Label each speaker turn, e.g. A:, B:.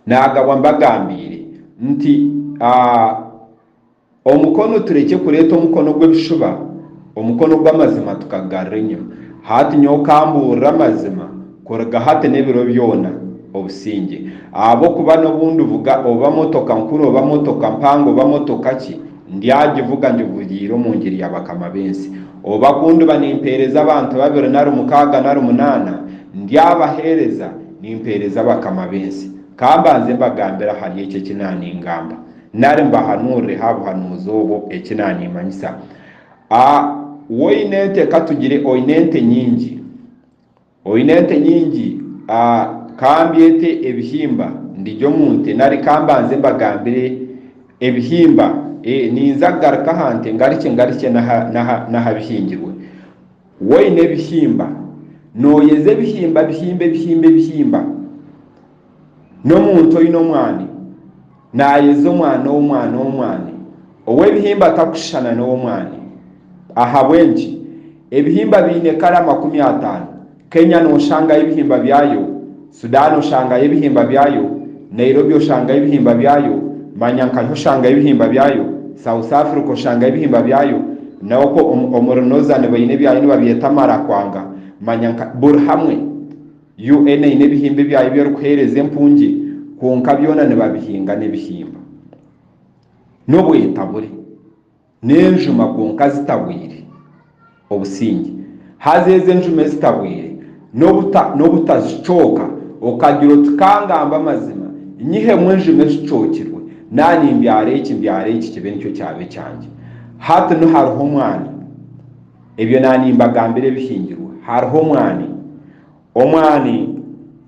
A: nagabwa mbagambire nti omukono tureke kureta omukono gw'ebishuba omukono gw'amazima tukagarra enyuma hati nyo kamburira amazima kuruga hati n'ebiro byona obusinge abo kuba n'obundi vuga oba motoka nkuru oba motoka mpango oba motoka ki ndyagivuga njivugire mu ngeri y'abakama bensi oba kundi banimpereza abantu 268 ndyabahereza nimpereza abakama bensi kambanze mbagambira hari icyo kinani ingamba nari mbahanure habuhanuzo obo ekinani manyisa woinente katugire oinente nyingi kambyete ebihimba ndijo munte nari kambanze mbagambire ebihimba ninza garuka hante ngarike naha bihingirwe woine ebihimba noyeze ebihimba n'omuntu oyine omwani nayeze omwani ow'ebihimba takushana n'omwani aha bwenki ebihimba biine kara 50 Kenya noshanga ebihimba byayo Sudan oshanga ebihimba byayo Nairobi oshanga ebihimba byayo Manyanka oshanga ebihimba byayo South Africa oshanga ebihimba byayo nawoko omurunozane bayine byayo nibabyeta Marakwanga Manyanka buri hamwe UN ine ebihimba byayo byo rukuhereza empungi konka byona nibabihinga n'ebihimba n'obwetabure n'enjuma konka zitabwire obusingi hazeze enjuma zitabwire n'obutazicoka okagira tukangamba amazima nyihe mwenjuma zicokirwe nani mbyare iki kibe nicyo cyabe cyanjye hati no hariho omwani ebyo nani mbagambire bihingirwe hariho omwani